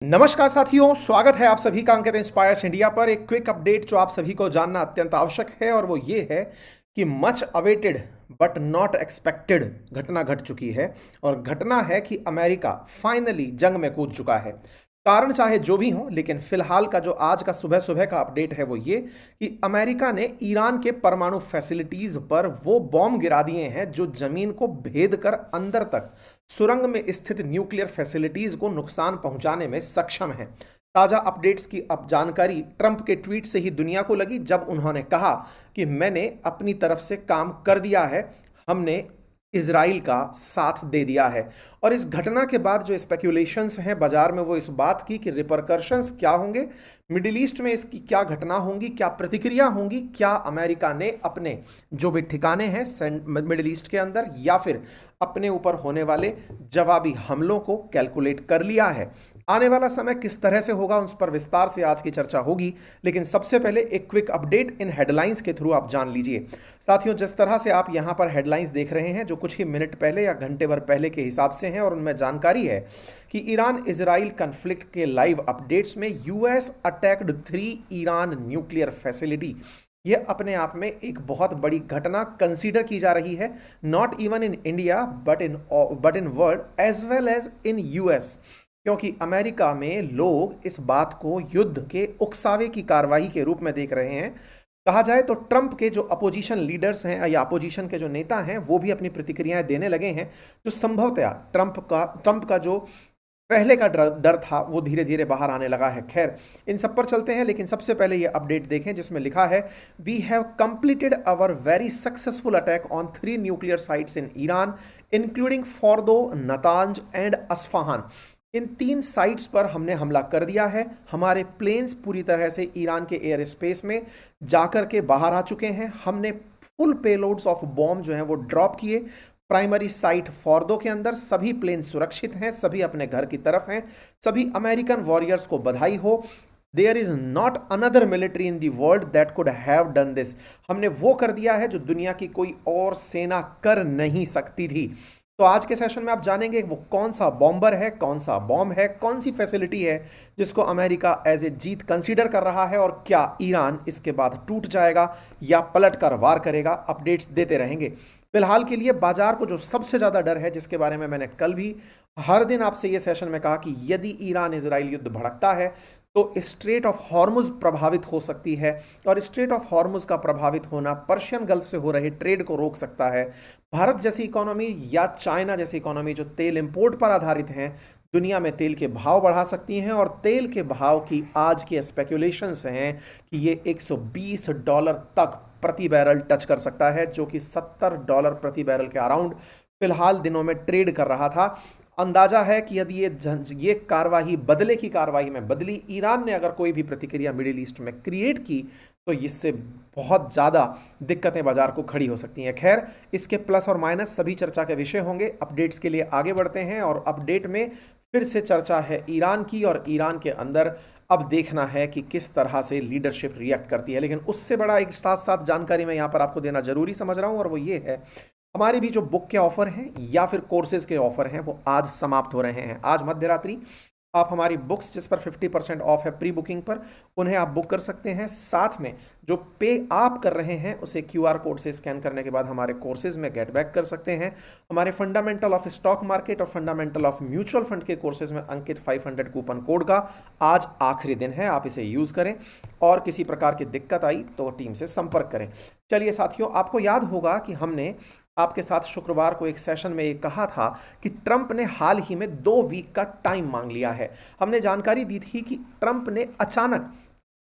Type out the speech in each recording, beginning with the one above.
नमस्कार साथियों, स्वागत है आप सभी का अंकित इंस्पायर्स इंडिया पर। एक क्विक अपडेट जो आप सभी को जानना अत्यंत आवश्यक है और वो ये है कि much awaited but not expected घटना घट चुकी है। और घटना है कि अमेरिका फाइनली जंग में कूद चुका है। कारण चाहे जो भी हो, लेकिन फिलहाल का जो आज का सुबह सुबह का अपडेट है वो ये कि अमेरिका ने ईरान के परमाणु फैसिलिटीज पर वो बॉम्ब गिरा दिए हैं जो जमीन को भेद कर अंदर तक सुरंग में स्थित न्यूक्लियर फैसिलिटीज को नुकसान पहुंचाने में सक्षम है। ताजा अपडेट्स की अब जानकारी ट्रंप के ट्वीट से ही दुनिया को लगी, जब उन्होंने कहा कि मैंने अपनी तरफ से काम कर दिया है, हमने इजराइल का साथ दे दिया है। और इस घटना के बाद जो स्पेक्यूलेशंस हैं बाजार में वो इस बात की कि रिपरकर्शंस क्या होंगे, मिडिल ईस्ट में इसकी क्या घटना होंगी, क्या प्रतिक्रिया होंगी, क्या अमेरिका ने अपने जो भी ठिकाने हैं मिडिल ईस्ट के अंदर या फिर अपने ऊपर होने वाले जवाबी हमलों को कैलकुलेट कर लिया है। आने वाला समय किस तरह से होगा उस पर विस्तार से आज की चर्चा होगी, लेकिन सबसे पहले एक क्विक अपडेट इन हेडलाइंस के थ्रू आप जान लीजिए। साथियों, जिस तरह से आप यहां पर हेडलाइंस देख रहे हैं जो कुछ ही मिनट पहले या घंटे भर पहले के हिसाब से हैं, और उनमें जानकारी है कि ईरान इजराइल कॉन्फ्लिक्ट के लाइव अपडेट्स में US attacked 3 Iran nuclear facility. यह अपने आप में एक बहुत बड़ी घटना कंसीडर की जा रही है, not even in India but in world as well as in US. क्योंकि अमेरिका में लोग इस बात को युद्ध के उकसावे की कार्रवाई के रूप में देख रहे हैं। कहा जाए तो ट्रंप के जो अपोजिशन लीडर्स हैं या अपोजिशन के जो नेता हैं वो भी अपनी प्रतिक्रियाएं देने लगे हैं, जो संभवतया ट्रंप का जो पहले का डर था वो धीरे धीरे बाहर आने लगा है। खैर, इन सब पर चलते हैं, लेकिन सबसे पहले ये अपडेट देखें जिसमें लिखा है we have completed our very successful attack on 3 nuclear sites in Iran including Fordow, Natanz and Isfahan. इन 3 साइट्स पर हमने हमला कर दिया है। हमारे प्लेन्स पूरी तरह से ईरान के एयर स्पेस में जाकर के बाहर आ चुके हैं। हमने फुल पेलोड्स ऑफ बॉम्ब जो हैं वो ड्रॉप किए। प्राइमरी साइट फोर्दो के अंदर सभी प्लेन सुरक्षित हैं, सभी अपने घर की तरफ हैं। सभी अमेरिकन वॉरियर्स को बधाई हो। There is not another military in the world that could have done this. हमने वो कर दिया है जो दुनिया की कोई और सेना कर नहीं सकती थी। तो आज के सेशन में आप जानेंगे वो कौन सा बॉम्बर है, कौन सा बॉम्ब है, कौन सी फैसिलिटी है जिसको अमेरिका एज ए जीत कंसीडर कर रहा है, और क्या ईरान इसके बाद टूट जाएगा या पलट कर वार करेगा। अपडेट्स देते रहेंगे। फिलहाल के लिए बाजार को जो सबसे ज्यादा डर है, जिसके बारे में मैंने कल भी हर दिन आपसे ये सेशन में कहा कि यदि ईरान इजराइल युद्ध भड़कता है तो स्ट्रेट ऑफ हॉर्मुज प्रभावित हो सकती है, और स्ट्रेट ऑफ हॉर्मुज का प्रभावित होना पर्शियन गल्फ से हो रहे ट्रेड को रोक सकता है। भारत जैसी इकोनॉमी या चाइना जैसी इकोनॉमी जो तेल इंपोर्ट पर आधारित हैं, दुनिया में तेल के भाव बढ़ा सकती हैं, और तेल के भाव की आज की स्पेक्यूलेशंस हैं कि ये $120 तक प्रति बैरल टच कर सकता है, जो कि $70 प्रति बैरल के अराउंड फिलहाल दिनों में ट्रेड कर रहा था। अंदाजा है कि यदि ये कार्रवाई बदले की कार्रवाई में बदली, ईरान ने अगर कोई भी प्रतिक्रिया मिडिल ईस्ट में क्रिएट की तो इससे बहुत ज़्यादा दिक्कतें बाजार को खड़ी हो सकती हैं। खैर, इसके प्लस और माइनस सभी चर्चा के विषय होंगे। अपडेट्स के लिए आगे बढ़ते हैं, और अपडेट में फिर से चर्चा है ईरान की, और ईरान के अंदर अब देखना है कि किस तरह से लीडरशिप रिएक्ट करती है। लेकिन उससे बड़ा एक साथ साथ जानकारी मैं यहाँ पर आपको देना जरूरी समझ रहा हूँ, और वो ये है हमारे भी जो बुक के ऑफर हैं या फिर कोर्सेज के ऑफर हैं वो आज समाप्त हो रहे हैं। आज मध्य रात्रि आप हमारी बुक्स जिस पर 50% ऑफ है प्री बुकिंग पर, उन्हें आप बुक कर सकते हैं। साथ में जो पे आप कर रहे हैं उसे QR कोड से स्कैन करने के बाद हमारे कोर्सेज में गेट बैक कर सकते हैं। हमारे फंडामेंटल ऑफ स्टॉक मार्केट और फंडामेंटल ऑफ म्यूचुअल फंड के कोर्सेज में अंकित 500 कूपन कोड का आज आखिरी दिन है, आप इसे यूज करें, और किसी प्रकार की दिक्कत आई तो टीम से संपर्क करें। चलिए साथियों, आपको याद होगा कि हमने आपके साथ शुक्रवार को एक सेशन में ये कहा था कि ट्रंप ने हाल ही में 2 वीक का टाइम मांग लिया है। हमने जानकारी दी थी कि ट्रंप ने अचानक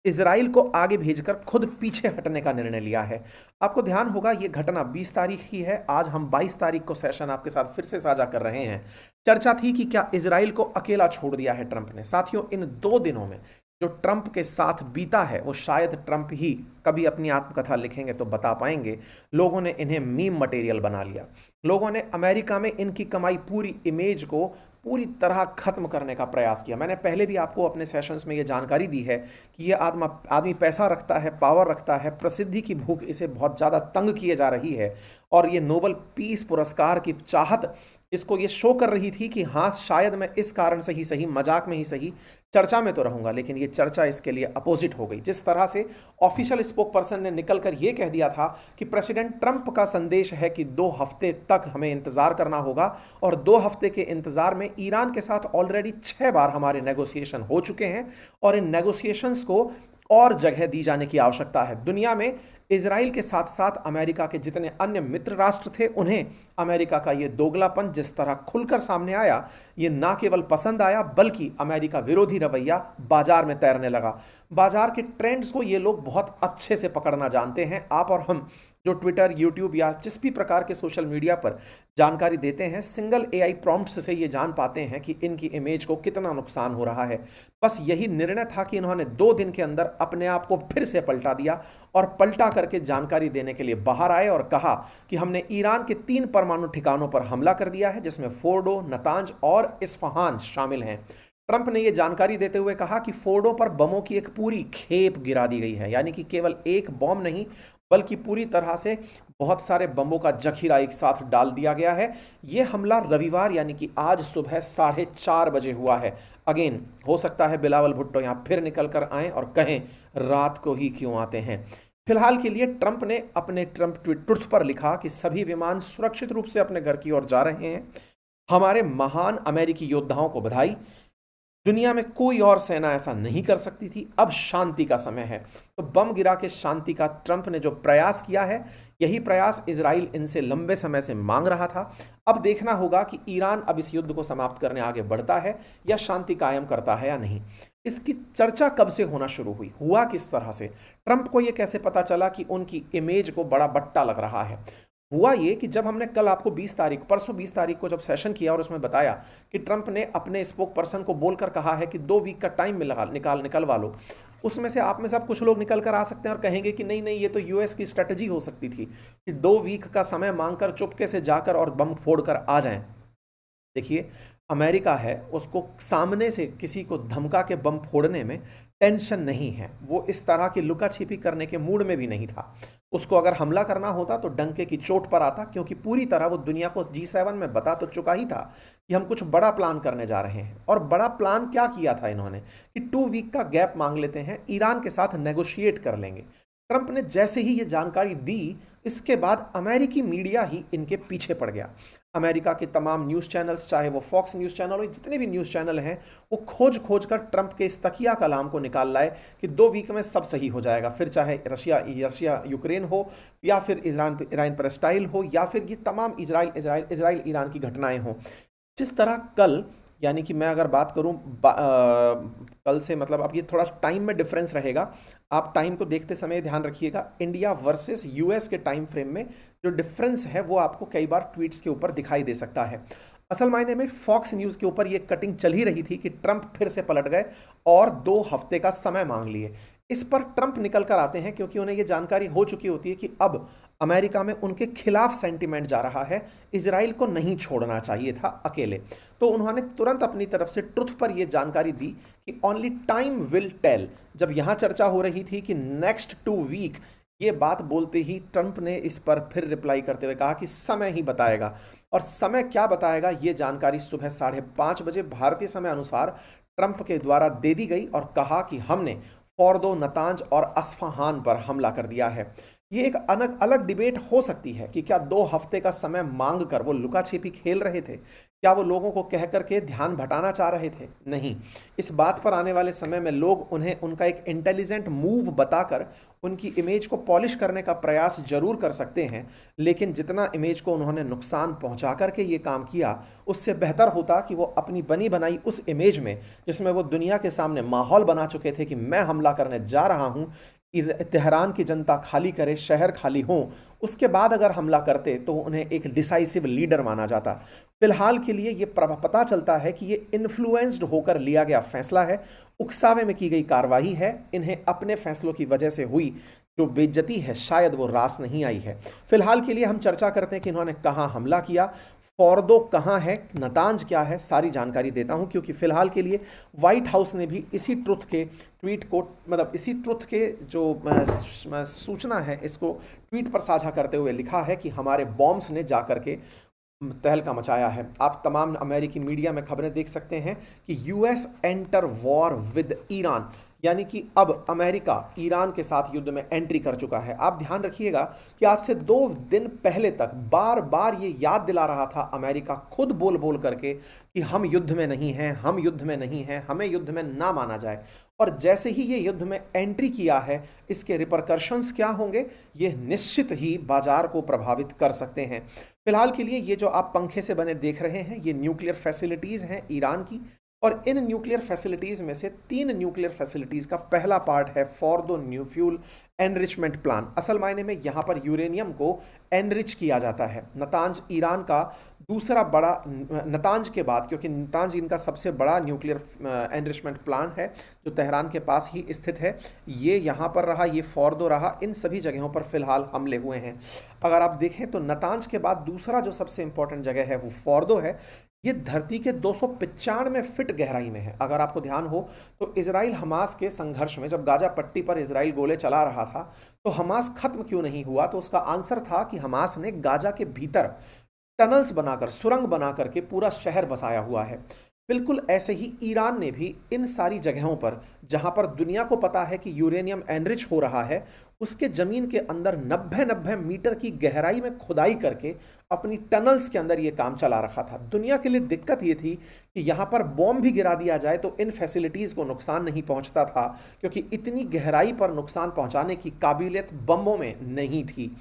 इजराइल को आगे भेजकर खुद पीछे हटने का निर्णय लिया है। आपको ध्यान होगा ये घटना 20 तारीख ही है। आज हम 22 तारीख को सेशन आपके साथ फिर से साझा कर रहे हैं। चर्चा थी कि क्या इजराइल को अकेला छोड़ दिया है ट्रंप ने। साथियों, इन 2 दिनों में जो ट्रंप के साथ बीता है वो शायद ट्रंप ही कभी अपनी आत्मकथा लिखेंगे तो बता पाएंगे। लोगों ने इन्हें मीम मटेरियल बना लिया। लोगों ने अमेरिका में इनकी कमाई पूरी इमेज को पूरी तरह खत्म करने का प्रयास किया। मैंने पहले भी आपको अपने सेशंस में ये जानकारी दी है कि ये आदमी पैसा रखता है, पावर रखता है, प्रसिद्धि की भूख इसे बहुत ज़्यादा तंग किए जा रही है, और ये नोबेल पीस पुरस्कार की चाहत इसको ये शो कर रही थी कि हाँ शायद मैं इस कारण से ही सही, मजाक में ही सही, चर्चा में तो रहूंगा, लेकिन ये चर्चा इसके लिए अपोजिट हो गई। जिस तरह से ऑफिशियल स्पोक पर्सन ने निकलकर यह कह दिया था कि प्रेसिडेंट ट्रंप का संदेश है कि 2 हफ्ते तक हमें इंतजार करना होगा, और 2 हफ्ते के इंतजार में ईरान के साथ ऑलरेडी 6 बार हमारे नेगोशिएशन हो चुके हैं, और इन नेगोशिएशंस को और जगह दी जाने की आवश्यकता है। दुनिया में इजराइल के साथ साथ अमेरिका के जितने अन्य मित्र राष्ट्र थे, उन्हें अमेरिका का ये दोगलापन जिस तरह खुलकर सामने आया, ये ना केवल पसंद आया बल्कि अमेरिका विरोधी रवैया बाजार में तैरने लगा। बाजार के ट्रेंड्स को ये लोग बहुत अच्छे से पकड़ना जानते हैं। आप और हम जो ट्विटर, यूट्यूब या जिस भी प्रकार के सोशल मीडिया पर जानकारी देते हैं, सिंगल एआई प्रॉम्प्ट्स से ये जान पाते हैं कि इनकी इमेज को कितना नुकसान हो रहा है। बस यही निर्णय था कि इन्होंने 2 दिन के अंदर अपने आप को फिर से पलटा दिया और पलटा करके जानकारी देने के लिए बाहर आए और कहा कि हमने ईरान के 3 परमाणु ठिकानों पर हमला कर दिया है, जिसमें फोर्डो, नतांज और इस्फहान शामिल हैं। ट्रंप ने यह जानकारी देते हुए कहा कि फोर्डो पर बमों की एक पूरी खेप गिरा दी गई है, यानी कि केवल एक बम नहीं बल्कि पूरी तरह से बहुत सारे बमों का जखीरा एक साथ डाल दिया गया है। यह हमला रविवार यानी कि आज सुबह 4:30 बजे हुआ है। अगेन हो सकता है बिलावल भुट्टो यहां फिर निकल कर आए और कहें रात को ही क्यों आते हैं। फिलहाल के लिए ट्रंप ने अपने ट्रंप ट्रुथ पर लिखा कि सभी विमान सुरक्षित रूप से अपने घर की ओर जा रहे हैं। हमारे महान अमेरिकी योद्धाओं को बधाई। दुनिया में कोई और सेना ऐसा नहीं कर सकती थी। अब शांति का समय है। तो बम गिरा के शांति का ट्रंप ने जो प्रयास किया है, यही प्रयास इजराइल इनसे लंबे समय से मांग रहा था। अब देखना होगा कि ईरान अब इस युद्ध को समाप्त करने आगे बढ़ता है या शांति कायम करता है या नहीं। इसकी चर्चा कब से होना शुरू हुई, हुआ किस तरह से, ट्रंप को यह कैसे पता चला कि उनकी इमेज को बड़ा बट्टा लग रहा है। हुआ ये कि जब हमने कल आपको परसों 20 तारीख को जब सेशन किया और उसमें बताया कि ट्रंप ने अपने स्पोक पर्सन को बोलकर कहा है कि 2 वीक का टाइम निकलवा लो, उसमें से आप में सब कुछ लोग निकल कर आ सकते हैं और कहेंगे कि नहीं नहीं, ये तो यूएस की स्ट्रेटजी हो सकती थी कि 2 वीक का समय मांगकर चुपके से जाकर और बम फोड़कर आ जाएं। देखिए, अमेरिका है, उसको सामने से किसी को धमका के बम फोड़ने में टेंशन नहीं है। वो इस तरह की लुका छिपी करने के मूड में भी नहीं था। उसको अगर हमला करना होता तो डंके की चोट पर आता, क्योंकि पूरी तरह वो दुनिया को G7 में बता तो चुका ही था कि हम कुछ बड़ा प्लान करने जा रहे हैं। और बड़ा प्लान क्या किया था इन्होंने कि 2 वीक का गैप मांग लेते हैं, ईरान के साथ नेगोशिएट कर लेंगे। ट्रंप ने जैसे ही ये जानकारी दी, इसके बाद अमेरिकी मीडिया ही इनके पीछे पड़ गया। अमेरिका के तमाम न्यूज़ चैनल्स, चाहे वो फॉक्स न्यूज़ चैनल हो, जितने भी न्यूज़ चैनल हैं, वो खोज कर ट्रंप के इस तकिया कलाम को निकाल लाए कि 2 वीक में सब सही हो जाएगा। फिर चाहे रशिया यूक्रेन हो, या फिर ईरान पैलेस्टाइन हो, या फिर ये तमाम इजराइल ईरान की घटनाएं हों। जिस तरह कल, यानी कि मैं अगर बात करूं कल से, मतलब अब ये थोड़ा टाइम में डिफरेंस रहेगा, आप टाइम को देखते समय ध्यान रखिएगा। इंडिया वर्सेस यूएस के टाइम फ्रेम में जो डिफरेंस है वो आपको कई बार ट्वीट्स के ऊपर दिखाई दे सकता है। असल मायने में फॉक्स न्यूज़ के ऊपर ये कटिंग चल ही रही थी कि ट्रंप फिर से पलट गए और 2 हफ्ते का समय मांग लिए। इस पर ट्रंप निकल कर आते हैं क्योंकि उन्हें यह जानकारी हो चुकी होती है कि अब अमेरिका में उनके खिलाफ सेंटीमेंट जा रहा है, इजराइल को नहीं छोड़ना चाहिए था अकेले। तो उन्होंने तुरंत अपनी तरफ से ट्रुथ पर यह जानकारी दी कि ओनली टाइम विल टेल। जब यहां चर्चा हो रही थी कि नेक्स्ट 2 वीक, ये बात बोलते ही ट्रंप ने इस पर फिर रिप्लाई करते हुए कहा कि समय ही बताएगा। और समय क्या बताएगा, ये जानकारी सुबह 5:30 बजे भारतीय समय अनुसार ट्रंप के द्वारा दे दी गई और कहा कि हमने फोर्दो, नतांज और अस्फहान पर हमला कर दिया है। ये एक अलग डिबेट हो सकती है कि क्या 2 हफ्ते का समय मांग कर वो लुका छिपी खेल रहे थे, क्या वो लोगों को कह करके ध्यान भटाना चाह रहे थे? नहीं, इस बात पर आने वाले समय में लोग उन्हें उनका एक इंटेलिजेंट मूव बताकर उनकी इमेज को पॉलिश करने का प्रयास जरूर कर सकते हैं, लेकिन जितना इमेज को उन्होंने नुकसान पहुंचा करके ये काम किया, उससे बेहतर होता कि वो अपनी बनी बनाई उस इमेज में, जिसमें वो दुनिया के सामने माहौल बना चुके थे कि मैं हमला करने जा रहा हूं, तेहरान की जनता खाली करे, शहर खाली हो, उसके बाद अगर हमला करते तो उन्हें एक डिसाइसिव लीडर माना जाता। फिलहाल के लिए ये पता चलता है कि ये इन्फ्लुएंस्ड होकर लिया गया फैसला है, उकसावे में की गई कार्रवाई है। इन्हें अपने फैसलों की वजह से हुई जो बेइज्जती है, शायद वो रास नहीं आई है। फिलहाल के लिए हम चर्चा करते हैं कि इन्होंने कहाँ हमला किया, फोर्दो कहाँ है, नतांज क्या है, सारी जानकारी देता हूं, क्योंकि फिलहाल के लिए व्हाइट हाउस ने भी इसी ट्रुथ के ट्वीट को, मतलब इसी ट्रुथ के जो सूचना है, इसको ट्वीट पर साझा करते हुए लिखा है कि हमारे बॉम्ब्स ने जाकर के तहलका मचाया है। आप तमाम अमेरिकी मीडिया में खबरें देख सकते हैं कि US enter war with Iran, यानी कि अब अमेरिका ईरान के साथ युद्ध में एंट्री कर चुका है। आप ध्यान रखिएगा कि आज से 2 दिन पहले तक बार बार ये याद दिला रहा था अमेरिका खुद बोल बोल करके कि हम युद्ध में नहीं हैं, हम युद्ध में नहीं हैं, हमें युद्ध में ना माना जाए। और जैसे ही ये युद्ध में एंट्री किया है, इसके रिपरकशंस क्या होंगे ये निश्चित ही बाजार को प्रभावित कर सकते हैं। फिलहाल के लिए ये जो आप पंखे से बने देख रहे हैं ये न्यूक्लियर फैसिलिटीज हैं ईरान की, और इन न्यूक्लियर फैसिलिटीज में से 3 न्यूक्लियर फैसिलिटीज का पहला पार्ट है फॉर्दो न्यू फ्यूल एनरिचमेंट प्लान। असल मायने में यहां पर यूरेनियम को एनरिच किया जाता है। नतांज ईरान का दूसरा बड़ा, नतांज के बाद, क्योंकि नतांज इनका सबसे बड़ा न्यूक्लियर एनरिचमेंट प्लान है जो तेहरान के पास ही स्थित है। ये यहाँ पर रहा, ये फॉर्दो रहा, इन सभी जगहों पर फिलहाल हमले हुए हैं। अगर आप देखें तो नतांज के बाद दूसरा जो सबसे इंपॉर्टेंट जगह है वो फॉर्दो है। ये धरती के 295 फीट गहराई में है। अगर आपको ध्यान हो तो इजराइल हमास के संघर्ष में जब गाजा पट्टी पर इजराइल गोले चला रहा था तो हमास खत्म क्यों नहीं हुआ, तो उसका आंसर था कि हमास ने गाजा के भीतर टनल्स बनाकर, सुरंग बनाकर के पूरा शहर बसाया हुआ है। बिल्कुल ऐसे ही ईरान ने भी इन सारी जगहों पर जहां पर दुनिया को पता है कि यूरेनियम एनरिच हो रहा है, उसके जमीन के अंदर 90-90 मीटर की गहराई में खुदाई करके अपनी टनल्स के अंदर ये काम चला रखा था। दुनिया के लिए दिक्कत ये थी कि यहाँ पर बॉम्ब भी गिरा दिया जाए तो इन फैसिलिटीज़ को नुकसान नहीं पहुँचता था, क्योंकि इतनी गहराई पर नुकसान पहुँचाने की काबिलियत बम्बों में नहीं थी।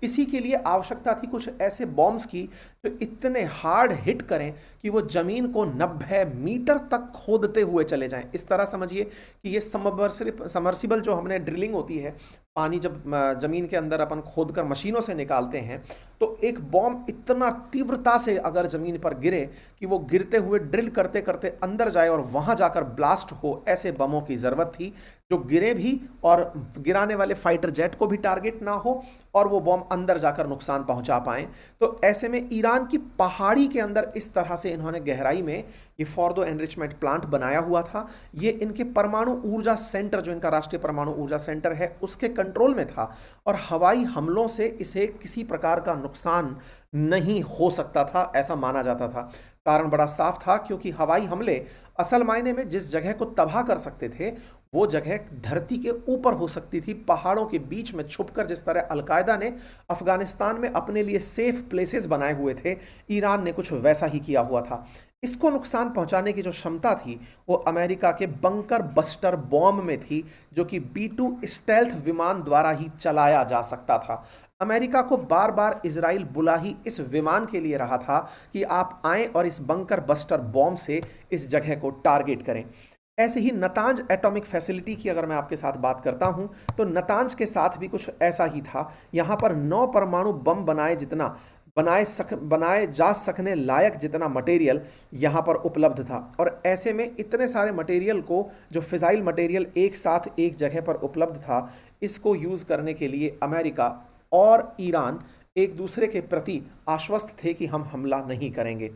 इसी के लिए आवश्यकता थी कुछ ऐसे बॉम्ब्स की जो इतने हार्ड हिट करें कि वो जमीन को 90 मीटर तक खोदते हुए चले जाएं। इस तरह समझिए कि ये समर्सिबल जो हमने ड्रिलिंग होती है, पानी जब जमीन के अंदर अपन खोदकर मशीनों से निकालते हैं, तो एक बॉम्ब इतना तीव्रता से अगर जमीन पर गिरे कि वो गिरते हुए ड्रिल करते करते अंदर जाए और वहां जाकर ब्लास्ट हो, ऐसे बमों की जरूरत थी जो गिरे भी और गिराने वाले फाइटर जेट को भी टारगेट ना हो और वो बॉम्ब अंदर जाकर नुकसान पहुंचा पाए। तो ऐसे में ईरान की पहाड़ी के अंदर इस तरह से इन्होंने गहराई में ये फॉर्दो एनरिचमेंट प्लांट बनाया हुआ था। ये इनके परमाणु ऊर्जा सेंटर, जो इनका राष्ट्रीय परमाणु ऊर्जा सेंटर है, उसके कंट्रोल में था और हवाई हमलों से इसे किसी प्रकार का नुकसान नहीं हो सकता था, ऐसा माना जाता था। कारण बड़ा साफ था, क्योंकि हवाई हमले असल मायने में जिस जगह को तबाह कर सकते थे वो जगह धरती के ऊपर हो सकती थी, पहाड़ों के बीच में छुपकर। जिस तरह अलकायदा ने अफगानिस्तान में अपने लिए सेफ प्लेसेस बनाए हुए थे, ईरान ने कुछ वैसा ही किया हुआ था। इसको नुकसान पहुंचाने की जो क्षमता थी वो अमेरिका के बंकर बस्टर बॉम्ब में थी, जो कि B-2 स्टेल्थ विमान द्वारा ही चलाया जा सकता था। अमेरिका को बार बार इजराइल बुला ही इस विमान के लिए रहा था कि आप आएं और इस बंकर बस्टर बॉम्ब से इस जगह को टारगेट करें। ऐसे ही नतांज एटॉमिक फैसिलिटी की अगर मैं आपके साथ बात करता हूं तो नतांज के साथ भी कुछ ऐसा ही था। यहां पर 9 परमाणु बम बनाए जा सकने लायक जितना मटेरियल यहाँ पर उपलब्ध था। और ऐसे में इतने सारे मटेरियल को, जो फिजाइल मटेरियल एक साथ एक जगह पर उपलब्ध था, इसको यूज़ करने के लिए अमेरिका और ईरान एक दूसरे के प्रति आश्वस्त थे कि हम हमला नहीं करेंगे।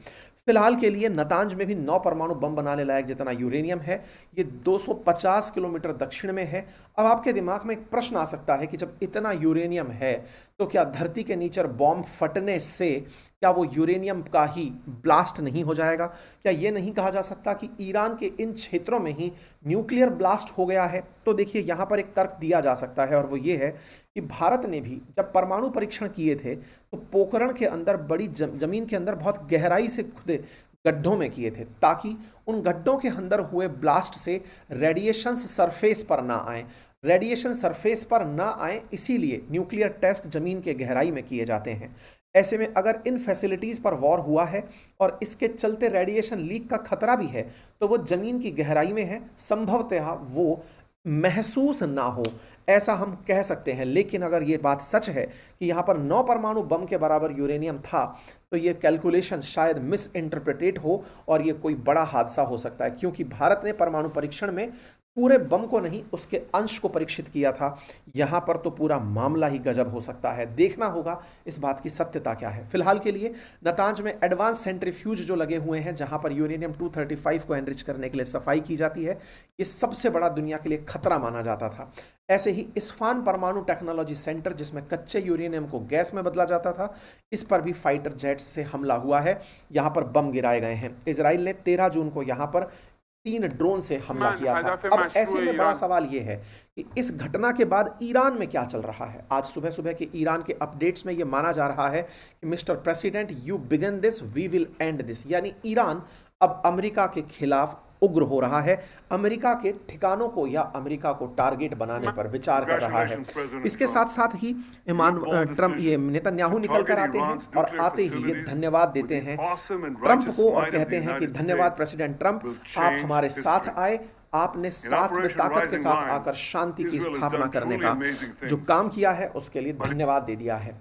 फिलहाल के लिए नतांज में भी 9 परमाणु बम बनाने लायक जितना यूरेनियम है, ये 250 किलोमीटर दक्षिण में है। अब आपके दिमाग में एक प्रश्न आ सकता है कि जब इतना यूरेनियम है तो क्या धरती के नीचे बॉम्ब फटने से क्या वो यूरेनियम का ही ब्लास्ट नहीं हो जाएगा? क्या ये नहीं कहा जा सकता कि ईरान के इन क्षेत्रों में ही न्यूक्लियर ब्लास्ट हो गया है? तो देखिए, यहाँ पर एक तर्क दिया जा सकता है और वो ये है कि भारत ने भी जब परमाणु परीक्षण किए थे तो पोखरण के अंदर बड़ी जमीन के अंदर बहुत गहराई से खुदे गड्ढों में किए थे, ताकि उन गड्ढों के अंदर हुए ब्लास्ट से रेडिएशंस सरफेस पर ना आए। रेडिएशन सरफेस पर ना आए इसीलिए न्यूक्लियर टेस्ट जमीन के गहराई में किए जाते हैं। ऐसे में अगर इन फैसिलिटीज़ पर वॉर हुआ है और इसके चलते रेडिएशन लीक का खतरा भी है तो वो जमीन की गहराई में है, संभवतः वो महसूस ना हो, ऐसा हम कह सकते हैं। लेकिन अगर ये बात सच है कि यहाँ पर 9 परमाणु बम के बराबर यूरेनियम था तो ये कैलकुलेशन शायद मिस इंटरप्रेटेड हो और ये कोई बड़ा हादसा हो सकता है, क्योंकि भारत ने परमाणु परीक्षण में पूरे बम को नहीं, उसके अंश को परीक्षित किया था। यहाँ पर तो पूरा मामला ही गजब हो सकता है। देखना होगा इस बात की सत्यता क्या है। फिलहाल के लिए नतांज में एडवांस सेंट्रीफ्यूज जो लगे हुए हैं, जहाँ पर यूरेनियम 235 को एनरिच करने के लिए सफाई की जाती है, ये सबसे बड़ा दुनिया के लिए खतरा माना जाता था। ऐसे ही इस्फान परमाणु टेक्नोलॉजी सेंटर, जिसमें कच्चे यूरेनियम को गैस में बदला जाता था, इस पर भी फाइटर जेट से हमला हुआ है। यहां पर बम गिराए गए हैं। इजराइल ने 13 जून को यहां पर 3 ड्रोन से हमला किया था। अब ऐसे में बड़ा सवाल यह है कि इस घटना के बाद ईरान में क्या चल रहा है। आज सुबह सुबह के ईरान के अपडेट्स में यह माना जा रहा है कि mister president, you begin this, we will end this. यानी ईरान अब अमेरिका के खिलाफ उग्र हो रहा है, अमेरिका के ठिकानों को या अमेरिका को टारगेट बनाने पर विचार कर रहा है। इसके साथ साथ ही ट्रंप, ये नेतन्याहू निकल कर आते हैं और आते ही ये धन्यवाद देते हैं ट्रंप को और कहते हैं कि धन्यवाद प्रेसिडेंट ट्रंप, आप हमारे साथ आए, आपने साथ में ताकत के साथ आकर शांति की स्थापना करने का जो काम किया है उसके लिए धन्यवाद दे दिया है।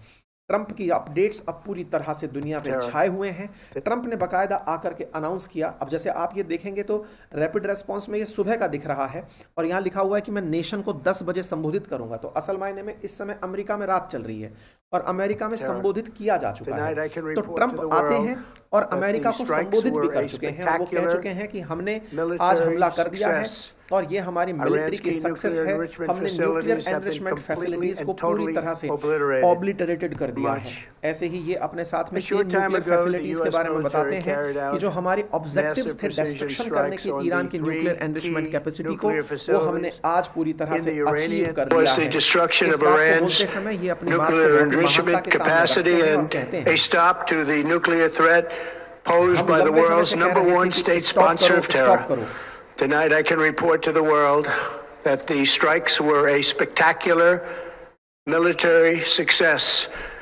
ट्रंप की अपडेट्स अब पूरी तरह से दुनिया पे छाए हुए हैं। ट्रंप ने बाकायदा आकर के अनाउंस किया। अब जैसे आप ये देखेंगे तो रैपिड रेस्पॉन्स में ये सुबह का दिख रहा है और यहाँ लिखा हुआ है कि मैं नेशन को 10 बजे संबोधित करूंगा। तो असल मायने में इस समय अमेरिका में रात चल रही है और अमेरिका में संबोधित किया जा चुका है। तो ट्रंप आते हैं और अमेरिका को संबोधित भी कर चुके हैं और वो कह चुके हैं कि हमने आज हमला कर दिया है और ये हमारी मिलिट्री की सक्सेस है। हमने न्यूक्लियर एनरिचमेंट फैसिलिटीज को पूरी तरह से ऑब्लिटरेटेड कर दिया है। ऐसे ही ये अपने साथ में 3 न्यूक्लियर फैसिलिटीज के बारे में बताते हैं कि जो हमारे ऑब्जेक्टिव्स थे डिस्ट्रक्शन करने के ईरान की न्यूक्लियर एनरिचमेंट कैपेसिटी को, वो हमने आज पूरी तरह से अचीव कर दिया है। इस बात को बोलते समय ये अपनी बात को enrichment capacity and a stop to the nuclear threat posed by the world's #1 state sponsor of terror. Tonight I can report to the world that the strikes were a spectacular military success.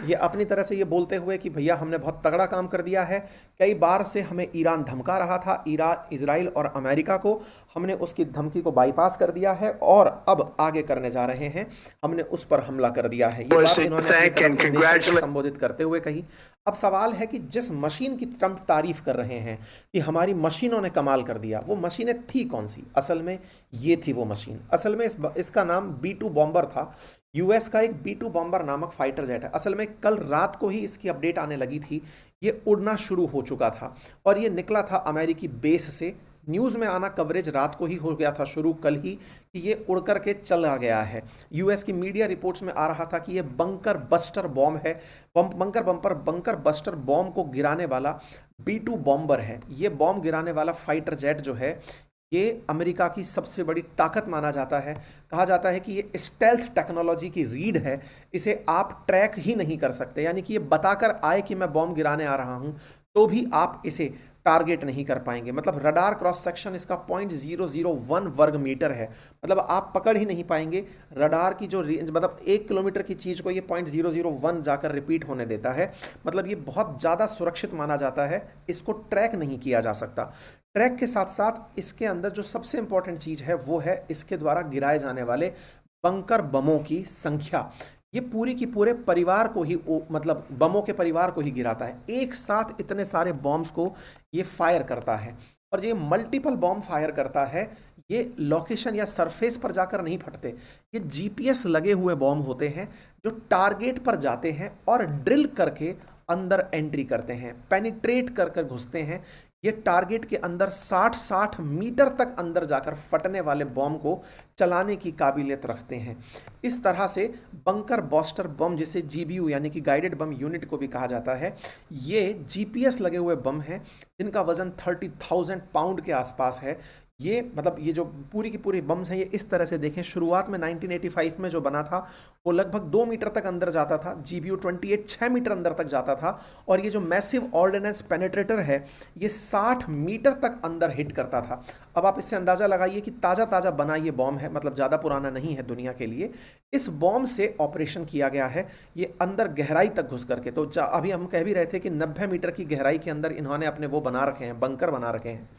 ये अपनी तरह से ये बोलते हुए कि भैया हमने बहुत तगड़ा काम कर दिया है। कई बार से हमें ईरान धमका रहा था, इजराइल और अमेरिका को, हमने उसकी धमकी को बाईपास कर दिया है और अब आगे करने जा रहे हैं, हमने उस पर हमला कर दिया है। ये बात इन्होंने अपनी तरफ से नेशन को संबोधित करते हुए कही। अब सवाल है कि जिस मशीन की ट्रंप तारीफ कर रहे हैं कि हमारी मशीनों ने कमाल कर दिया, वो मशीनें थी कौन सी? असल में ये थी वो मशीन। असल में इसका नाम B-2 बॉम्बर था। यूएस का एक B-2 बॉम्बर नामक फाइटर जेट है। असल में कल रात को ही इसकी अपडेट आने लगी थी। ये उड़ना शुरू हो चुका था और ये निकला था अमेरिकी बेस से। न्यूज़ में आना कवरेज रात को ही हो गया था शुरू, कल ही, कि ये उड़ करके चला गया है। यूएस की मीडिया रिपोर्ट्स में आ रहा था कि ये बंकर बस्टर बॉम्ब है, बंकर बस्टर बॉम्ब को गिराने वाला B-2 बॉम्बर है। ये बॉम्ब गिराने वाला फाइटर जेट जो है ये अमेरिका की सबसे बड़ी ताकत माना जाता है। कहा जाता है कि ये स्टेल्थ टेक्नोलॉजी की रीड है, इसे आप ट्रैक ही नहीं कर सकते। यानी कि ये बताकर आए कि मैं बॉम्ब गिराने आ रहा हूं तो भी आप इसे टारगेट नहीं कर पाएंगे। मतलब रडार क्रॉस सेक्शन इसका 0.001 वर्ग मीटर है। मतलब आप पकड़ ही नहीं पाएंगे। रडार की जो रेंज, मतलब 1 किलोमीटर की चीज़ को ये 0.001 जाकर रिपीट होने देता है। मतलब ये बहुत ज़्यादा सुरक्षित माना जाता है, इसको ट्रैक नहीं किया जा सकता। ट्रैक के साथ साथ इसके अंदर जो सबसे इंपॉर्टेंट चीज़ है वो है इसके द्वारा गिराए जाने वाले बंकर बमों की संख्या। ये पूरी की पूरे परिवार को ही, मतलब बमों के परिवार को ही गिराता है। एक साथ इतने सारे बॉम्ब्स को ये फायर करता है और ये मल्टीपल बॉम्ब फायर करता है। ये लोकेशन या सरफेस पर जाकर नहीं फटते, ये जीपीएस लगे हुए बॉम्ब होते हैं जो टारगेट पर जाते हैं और ड्रिल करके अंदर एंट्री करते हैं, पेनिट्रेट कर कर घुसते हैं। ये टारगेट के अंदर 60-60 मीटर तक अंदर जाकर फटने वाले बॉम्ब को चलाने की काबिलियत रखते हैं। इस तरह से बंकर बस्टर बम, जिसे जीबीयू यानी कि गाइडेड बम यूनिट को भी कहा जाता है, ये जीपीएस लगे हुए बम हैं जिनका वजन 30,000 पाउंड के आसपास है। ये मतलब ये जो पूरी की पूरी बम्स हैं ये इस तरह से देखें, शुरुआत में 1985 में जो बना था वो लगभग 2 मीटर तक अंदर जाता था। जीबीयू 28 6 मीटर अंदर तक जाता था और ये जो मैसिव ऑर्डिनेंस पेनिट्रेटर है ये 60 मीटर तक अंदर हिट करता था। अब आप इससे अंदाजा लगाइए कि ताज़ा ताज़ा बना ये बॉम्ब है, मतलब ज़्यादा पुराना नहीं है दुनिया के लिए। इस बॉम्ब से ऑपरेशन किया गया है ये अंदर गहराई तक घुस करके। तो अभी हम कह भी रहे थे कि 90 मीटर की गहराई के अंदर इन्होंने अपने वो बना रखे हैं, बंकर बना रखे हैं।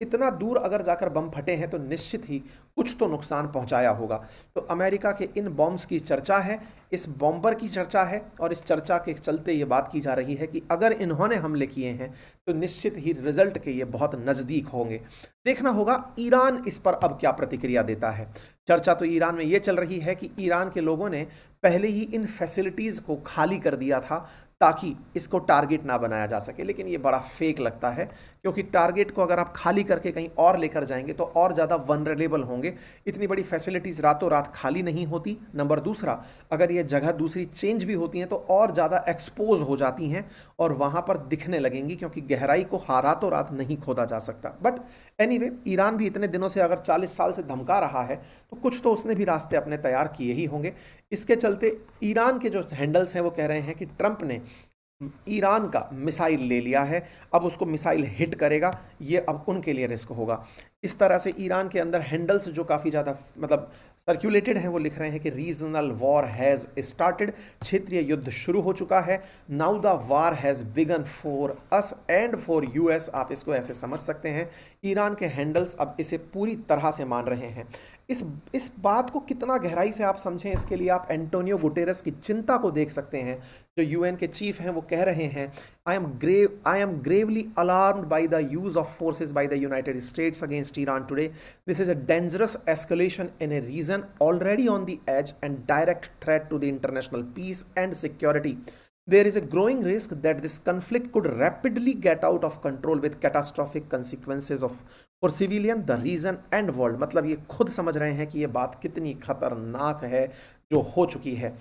इतना दूर अगर जाकर बम फटे हैं तो निश्चित ही कुछ तो नुकसान पहुंचाया होगा। तो अमेरिका के इन बॉम्ब्स की चर्चा है, इस बॉम्बर की चर्चा है और इस चर्चा के चलते ये बात की जा रही है कि अगर इन्होंने हमले किए हैं तो निश्चित ही रिजल्ट के ये बहुत नज़दीक होंगे। देखना होगा ईरान इस पर अब क्या प्रतिक्रिया देता है। चर्चा तो ईरान में ये चल रही है कि ईरान के लोगों ने पहले ही इन फैसिलिटीज़ को खाली कर दिया था ताकि इसको टारगेट ना बनाया जा सके, लेकिन ये बड़ा फेक लगता है क्योंकि टारगेट को अगर आप खाली करके कहीं और लेकर जाएंगे तो और ज़्यादा वनरेबल होंगे। इतनी बड़ी फैसिलिटीज़ रातों रात खाली नहीं होती। नंबर दूसरा, अगर ये जगह दूसरी चेंज भी होती हैं तो और ज़्यादा एक्सपोज हो जाती हैं और वहाँ पर दिखने लगेंगी, क्योंकि गहराई को रातों रात नहीं खोदा जा सकता। बट एनीवे, ईरान भी इतने दिनों से अगर 40 साल से धमका रहा है तो कुछ तो उसने भी रास्ते अपने तैयार किए ही होंगे। इसके चलते ईरान के जो हैंडल्स हैं वो कह रहे हैं कि ट्रंप ने ईरान का मिसाइल ले लिया है, अब उसको मिसाइल हिट करेगा, ये अब उनके लिए रिस्क होगा। इस तरह से ईरान के अंदर हैंडल्स जो काफ़ी ज़्यादा मतलब सर्कुलेटेड हैं वो लिख रहे हैं कि रीजनल वॉर हैज़ स्टार्टेड, क्षेत्रीय युद्ध शुरू हो चुका है। Now the war has begun for us and for US, आप इसको ऐसे समझ सकते हैं। ईरान के हैंडल्स अब इसे पूरी तरह से मान रहे हैं। इस बात को कितना गहराई से आप समझें, इसके लिए आप एंटोनियो गुटेरेस की चिंता को देख सकते हैं, जो यूएन के चीफ हैं। वो कह रहे हैं, I am gravely alarmed by the use of forces by the United States against Iran today. This is a dangerous escalation in a region already on the edge and direct threat to the international peace and security. There is a growing risk that this conflict could rapidly get out of control with catastrophic consequences for civilian, the region and world. मतलब ये खुद समझ रहे हैं कि ये बात कितनी खतरनाक है जो हो चुकी है।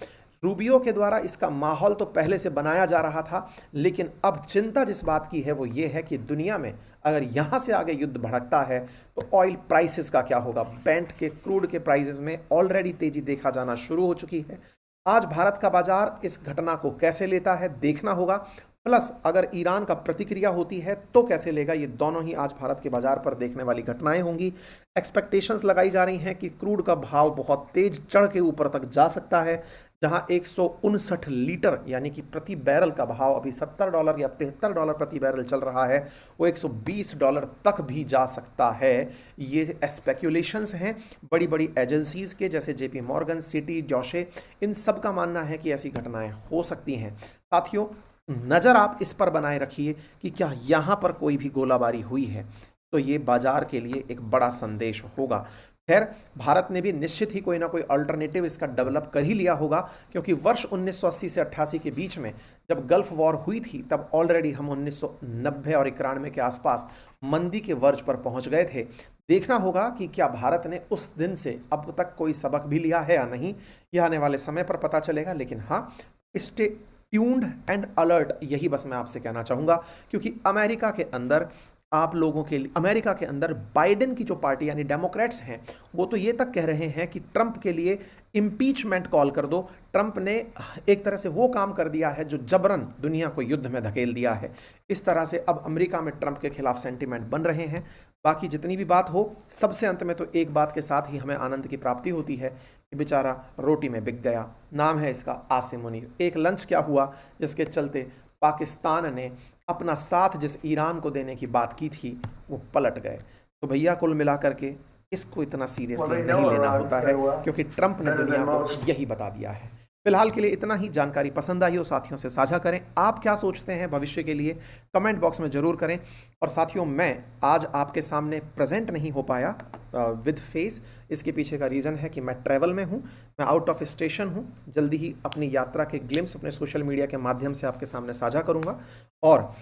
रूबियो के द्वारा इसका माहौल तो पहले से बनाया जा रहा था, लेकिन अब चिंता जिस बात की है वो ये है कि दुनिया में अगर यहाँ से आगे युद्ध भड़कता है तो ऑयल प्राइसेस का क्या होगा। ब्रेंट के क्रूड के प्राइसेस में ऑलरेडी तेजी देखा जाना शुरू हो चुकी है। आज भारत का बाजार इस घटना को कैसे लेता है देखना होगा, प्लस अगर ईरान का प्रतिक्रिया होती है तो कैसे लेगा। ये दोनों ही आज भारत के बाजार पर देखने वाली घटनाएं होंगी। एक्सपेक्टेशंस लगाई जा रही हैं कि क्रूड का भाव बहुत तेज चढ़ के ऊपर तक जा सकता है, जहां 159 लीटर यानी कि प्रति बैरल का भाव अभी $70 या $73 प्रति बैरल चल रहा है, वो $120 तक भी जा सकता है। ये स्पेक्यूलेशंस हैं बड़ी बड़ी एजेंसीज के, जैसे जेपी मॉर्गन, सिटी, डॉशे, इन सब का मानना है कि ऐसी घटनाएं हो सकती हैं। साथियों, नज़र आप इस पर बनाए रखिए कि क्या यहाँ पर कोई भी गोलाबारी हुई है तो ये बाजार के लिए एक बड़ा संदेश होगा। खैर, भारत ने भी निश्चित ही कोई ना कोई अल्टरनेटिव इसका डेवलप कर ही लिया होगा, क्योंकि वर्ष 1980 से 88 के बीच में जब गल्फ वॉर हुई थी तब ऑलरेडी हम 1990 और 91 के आसपास मंदी के वर्ज पर पहुंच गए थे। देखना होगा कि क्या भारत ने उस दिन से अब तक कोई सबक भी लिया है या नहीं, यह आने वाले समय पर पता चलेगा। लेकिन हाँ, स्टे ट्यून्ड एंड अलर्ट, यही बस मैं आपसे कहना चाहूँगा, क्योंकि अमेरिका के अंदर बाइडेन की जो पार्टी यानी डेमोक्रेट्स हैं वो तो ये तक कह रहे हैं कि ट्रंप के लिए इम्पीचमेंट कॉल कर दो। ट्रंप ने एक तरह से वो काम कर दिया है जो जबरन दुनिया को युद्ध में धकेल दिया है। इस तरह से अब अमेरिका में ट्रंप के खिलाफ सेंटीमेंट बन रहे हैं। बाकी जितनी भी बात हो, सबसे अंत में तो एक बात के साथ ही हमें आनंद की प्राप्ति होती है कि बेचारा रोटी में बिक गया। नाम है इसका आसिम मुनीर। एक लंच क्या हुआ जिसके चलते पाकिस्तान ने अपना साथ जिस ईरान को देने की बात की थी वो पलट गए। तो भैया, कुल मिला करके इसको इतना सीरियसली नहीं लेना होता है, क्योंकि ट्रंप ने दुनिया को यही बता दिया है। फिलहाल के लिए इतना ही। जानकारी पसंद आई हो साथियों से साझा करें। आप क्या सोचते हैं भविष्य के लिए कमेंट बॉक्स में जरूर करें। और साथियों, मैं आज आपके सामने प्रेजेंट नहीं हो पाया विद फेस। इसके पीछे का रीज़न है कि मैं ट्रैवल में हूँ, मैं आउट ऑफ स्टेशन हूँ। जल्दी ही अपनी यात्रा के ग्लिम्स अपने सोशल मीडिया के माध्यम से आपके सामने साझा करूँगा और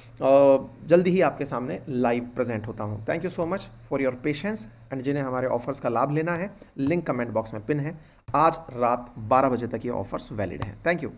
जल्दी ही आपके सामने लाइव प्रेजेंट होता हूँ। Thank you so much for your patience and जिन्हें हमारे ऑफर्स का लाभ लेना है, लिंक कमेंट बॉक्स में पिन है। आज रात 12 बजे तक ये ऑफर्स वैलिड हैं। Thank you.